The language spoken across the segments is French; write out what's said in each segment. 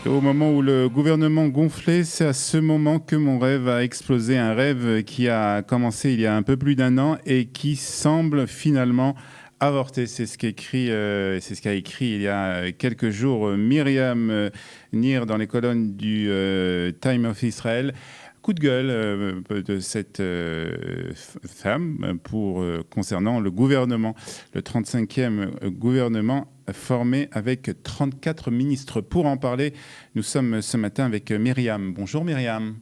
Au moment où le gouvernement gonflait, c'est à ce moment que mon rêve a explosé. Un rêve qui a commencé il y a un peu plus d'un an et qui semble finalement avorter. C'est ce qu'a écrit il y a quelques jours Myriam Nir dans les colonnes du Time of Israel. Coup de gueule de cette femme concernant le gouvernement, le 35e gouvernement formé avec 34 ministres. Pour en parler, nous sommes ce matin avec Myriam. Bonjour Myriam.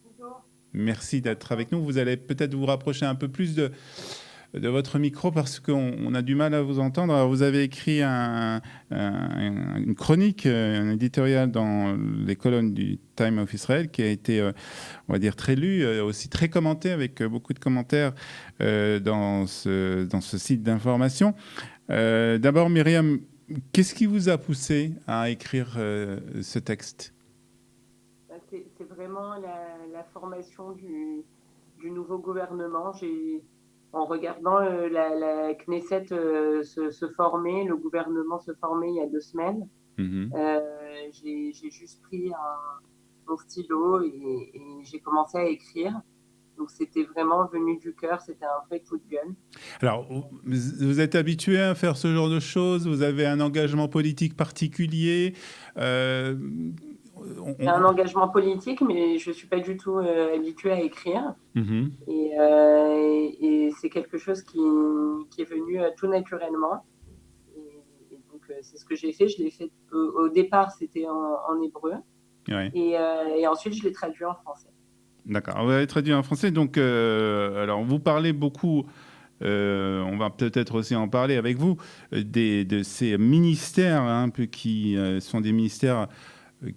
Bonjour. Merci d'être avec nous. Vous allez peut-être vous rapprocher un peu plus de votre micro parce qu'on a du mal à vous entendre. Alors, vous avez écrit une chronique, un éditorial dans les colonnes du Time of Israel qui a été, on va dire, très lu, aussi très commenté avec beaucoup de commentaires dans ce site d'information. D'abord, Myriam, qu'est-ce qui vous a poussé à écrire ce texte? C'est vraiment la formation du nouveau gouvernement. En regardant la Knesset se former, le gouvernement se former il y a 2 semaines, Mhm. j'ai juste pris mon stylo et j'ai commencé à écrire. Donc c'était vraiment venu du cœur, c'était un vrai coup de gueule. Alors, vous êtes habitué à faire ce genre de choses? Vous avez un engagement politique particulier? Euh, J'ai un engagement politique, mais je ne suis pas du tout habituée à écrire. Mhm. Et c'est quelque chose qui est venu tout naturellement. Et donc, c'est ce que j'ai fait. Je l'ai fait au départ, c'était en hébreu. Ouais. Et ensuite, je l'ai traduit en français. D'accord. Vous avez traduit en français. Donc, alors, vous parlez beaucoup. On va peut-être aussi en parler avec vous de ces ministères hein, un peu qui sont des ministères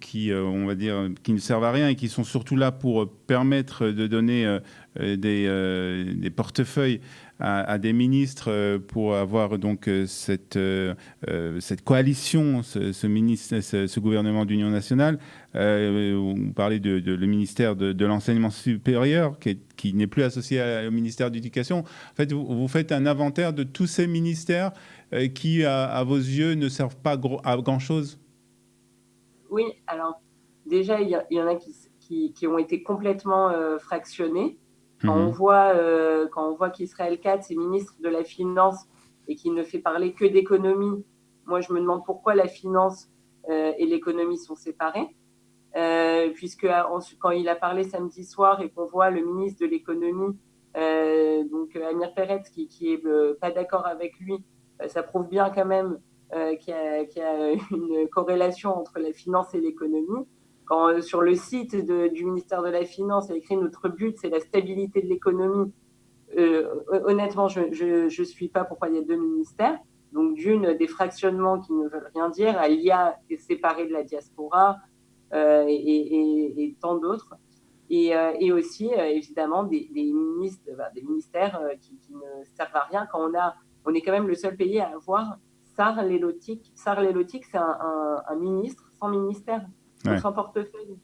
qui, on va dire, qui ne servent à rien et qui sont surtout là pour permettre de donner des portefeuilles à des ministres pour avoir donc cette coalition, ce gouvernement d'union nationale. On parlait le ministère de l'enseignement supérieur qui n'est plus associé au ministère de l'Éducation. En fait, vous faites un inventaire de tous ces ministères qui, à vos yeux, ne servent pas à grand-chose. Oui, alors déjà, il y en a qui ont été complètement fractionnés. Mhm. Quand on voit qu'Israël Katz est ministre de la Finance et qu'il ne fait parler que d'économie, moi je me demande pourquoi la finance et l'économie sont séparées. Puisque quand il a parlé samedi soir et qu'on voit le ministre de l'économie, donc Amir Peretz, qui est pas d'accord avec lui, ça prouve bien quand même qu'il y a une corrélation entre la finance et l'économie. Quand sur le site du ministère de la Finance, il y a écrit notre but, c'est la stabilité de l'économie. Honnêtement, je suis pas pourquoi il y a deux ministères. Donc d'une, des fractionnements qui ne veulent rien dire. Alia est séparée de la diaspora et tant d'autres. Et aussi, évidemment, des ministères qui ne servent à rien quand on est quand même le seul pays à avoir Sar Lelotic. Sar Lelotic, c'est un ministre sans ministère, donc Ouais. sans portefeuille.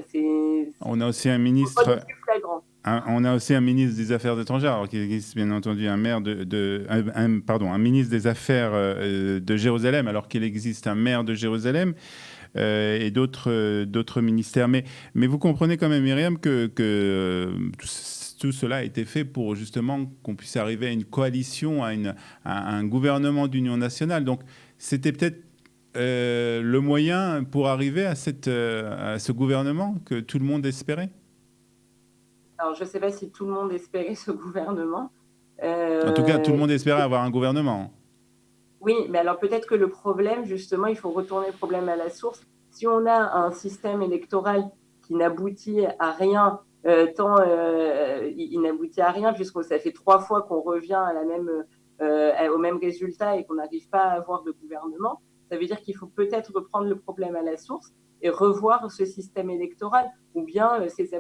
C'est On a aussi un pas du ministre, tout flagrant. on a aussi un ministre des Affaires étrangères, alors qu'il existe bien entendu un maire pardon, un ministre des Affaires de Jérusalem, alors qu'il existe un maire de Jérusalem et d'autres ministères. Mais vous comprenez quand même, Myriam, que tout cela a été fait pour justement qu'on puisse arriver à une coalition, à un gouvernement d'union nationale. Donc, c'était peut-être le moyen pour arriver à ce gouvernement que tout le monde espérait. Alors, je ne sais pas si tout le monde espérait ce gouvernement. En tout cas, tout le Euh, monde espérait avoir un gouvernement. Oui, mais alors peut-être que le problème, justement, il faut retourner le problème à la source. Si on a un système électoral qui n'aboutit à rien, il n'aboutit à rien, puisque ça fait 3 fois qu'on revient au même résultat et qu'on n'arrive pas à avoir de gouvernement, ça veut dire qu'il faut peut-être reprendre le problème à la source et revoir ce système électoral ou bien ses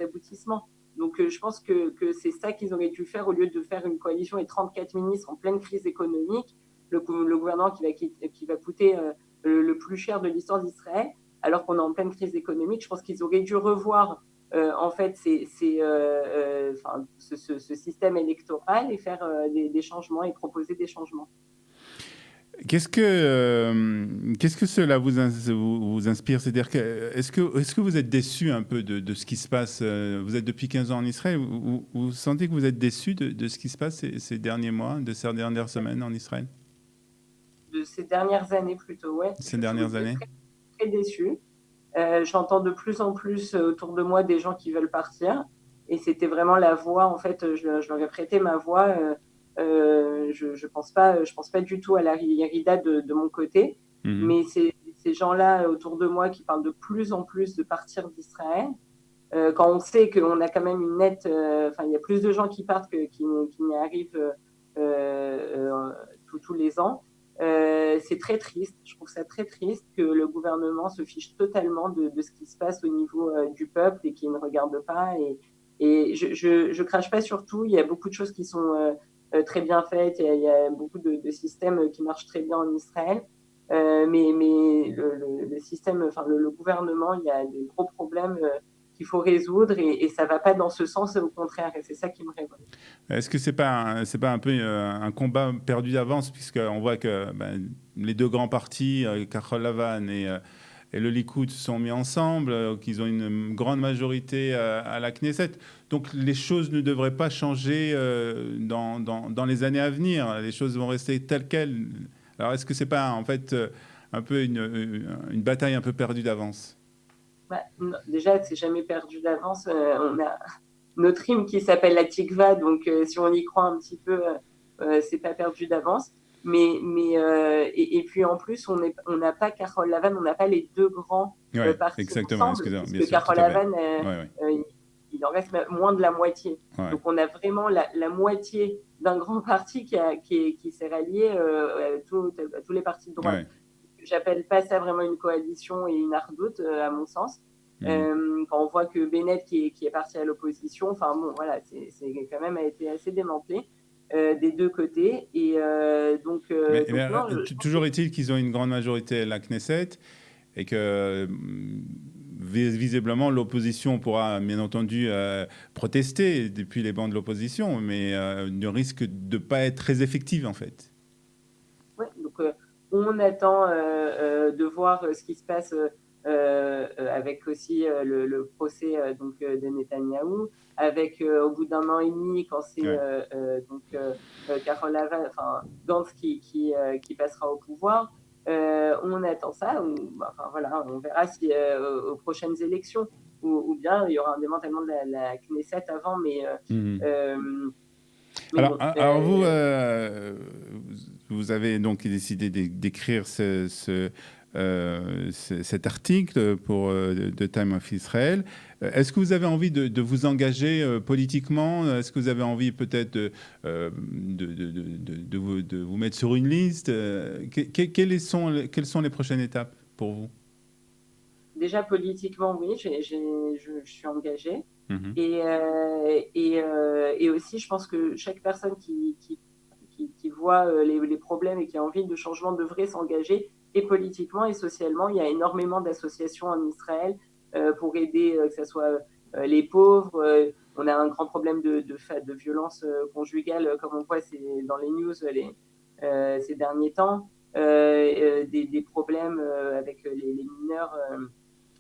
aboutissements. Donc je pense que c'est ça qu'ils auraient dû faire au lieu de faire une coalition et 34 ministres en pleine crise économique, le gouvernement qui va coûter le plus cher de l'histoire d'Israël, alors qu'on est en pleine crise économique. Je pense qu'ils auraient dû revoir en fait ce système électoral et faire des changements et proposer des changements. Qu'est-ce que cela vous inspire? C'est-à-dire que est-ce que vous êtes déçu un peu de ce qui se passe? Vous êtes depuis 15 ans en Israël. Vous sentez que vous êtes déçu de ce qui se passe ces derniers mois, de ces dernières semaines en Israël? De ces dernières années plutôt, ouais. Ces dernières Je suis années? très, très déçue. J'entends de plus en plus autour de moi des gens qui veulent partir. Et c'était vraiment la voix, en fait, je leur ai prêté ma voix. Je pense pas du tout à la Yerida de mon côté. Mhm. Mais ces gens-là autour de moi qui parlent de plus en plus de partir d'Israël, quand on sait qu'on a quand même une nette, enfin, il y a plus de gens qui partent qui n'y arrivent tous les ans. C'est très triste. Je trouve ça très triste que le gouvernement se fiche totalement de ce qui se passe au niveau du peuple et qu'il ne regarde pas. Et je crache pas sur tout. Il y a beaucoup de choses qui sont très bien faites. Il y a beaucoup de systèmes qui marchent très bien en Israël. Mais le système, enfin le gouvernement, il y a des gros problèmes qu'il faut résoudre et ça va pas dans ce sens, au contraire. Et c'est ça qui me révolte. Est-ce que c'est pas un peu un combat perdu d'avance, puisqu'on voit que ben, les deux grands partis, Kahol Lavan et le Likoud, se sont mis ensemble, qu'ils ont une grande majorité à la Knesset. Donc les choses ne devraient pas changer dans les années à venir. Les choses vont rester telles quelles. Alors est-ce que c'est pas en fait un peu une bataille un peu perdue d'avance? Bah, déjà, c'est jamais perdu d'avance. On a notre hymne qui s'appelle la Tikva, donc si on y croit un petit peu, c'est pas perdu d'avance. Et puis en plus, on n'a pas Carole Lavan, on n'a pas les deux grands Oui, partis exactement, ensemble, excusez-moi, bien puisque sûr, tout Carole à fait. Lavan, Ouais, ouais, il en reste moins de la moitié. ouais, Donc on a vraiment la moitié d'un grand parti qui s'est rallié à tous les partis de droite. ouais. J'appelle pas ça vraiment une coalition et une ardoute, à mon sens. Mhm. Quand on voit que Bennett qui est parti à l'opposition, enfin bon, voilà, c'est quand même a été assez démantelé des deux côtés. Donc non, je pense que Toujours est-il qu'ils ont une grande majorité à la Knesset et que visiblement l'opposition pourra bien entendu protester depuis les bancs de l'opposition, mais ne risque de pas être très effective en fait. ouais, donc on attend de voir ce qui se passe avec aussi le procès de Netanyahou, avec au bout d'un an et demi, quand c'est Ouais. Carole Laval, enfin Gantz qui passera au pouvoir. On attend ça, enfin voilà, on verra si aux prochaines élections, ou bien il y aura un démantèlement de la Knesset avant, Mhm. euh, mais Alors, bon. vous, vous avez donc décidé d'écrire cet article pour The Time of Israel. Est-ce que vous avez envie de vous engager politiquement? Est-ce que vous avez envie peut-être de vous mettre sur une liste? Quelles sont les prochaines étapes pour vous? Déjà politiquement, oui, je suis engagée. Mhm. Et aussi, je pense que chaque personne qui voit les problèmes et qui a envie de changement devrait s'engager, et politiquement et socialement. Il y a énormément d'associations en Israël pour aider, que ce soit les pauvres. On a un grand problème de violence conjugale, comme on voit dans les news ces derniers temps. Des problèmes avec les mineurs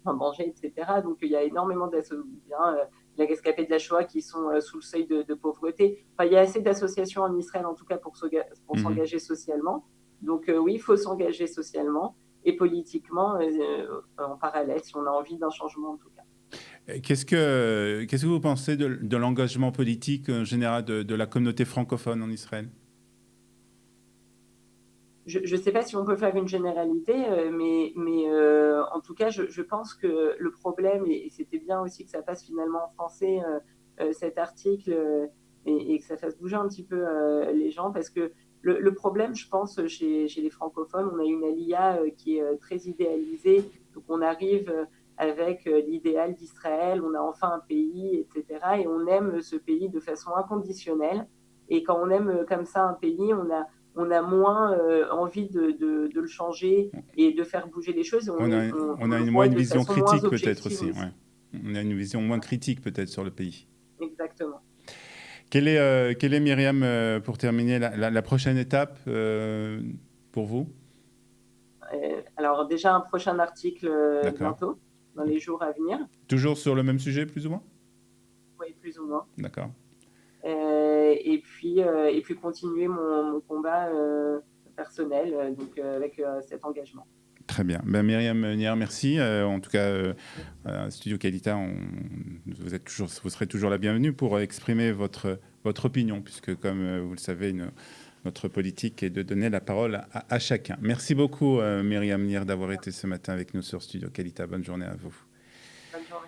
en danger, etc. Donc il y a énormément d'associations, la rescapés de la Shoah qui sont sous le seuil de pauvreté. Enfin, il y a assez d'associations en Israël, en tout cas, pour Mhm. s'engager socialement. Donc oui, il faut s'engager socialement et politiquement en parallèle, si on a envie d'un changement, en tout cas. Qu'est-ce que vous pensez de l'engagement politique en général de la communauté francophone en Israël? Je ne sais pas si on peut faire une généralité, en tout cas, je pense que le problème, et c'était bien aussi que ça passe finalement en français, cet article, et que ça fasse bouger un petit peu les gens, parce que le problème, je pense, chez les francophones, on a une alia qui est très idéalisée, donc on arrive avec l'idéal d'Israël, on a enfin un pays, etc., et on aime ce pays de façon inconditionnelle. Et quand on aime comme ça un pays, on a moins envie de le changer et de faire bouger les choses. On On a le moins voit une de vision façon moins critique peut-être objective aussi. aussi. Ouais. On a une vision moins critique peut-être sur le pays. Exactement. Quelle est Myriam, pour terminer, la prochaine étape pour vous? Alors déjà un prochain article bientôt, dans les jours à venir. Toujours sur le même sujet, plus ou moins? Oui, plus ou moins. D'accord. Et puis continuer mon combat personnel, donc avec cet engagement. Très bien. Ben, Myriam Nier, merci. En tout cas, Studio Qualita, vous serez toujours la bienvenue pour exprimer votre opinion, puisque comme vous le savez, notre politique est de donner la parole à chacun. Merci beaucoup, Myriam Nier, d'avoir été ce matin avec nous sur Studio Qualita. Bonne journée à vous. Bonne journée.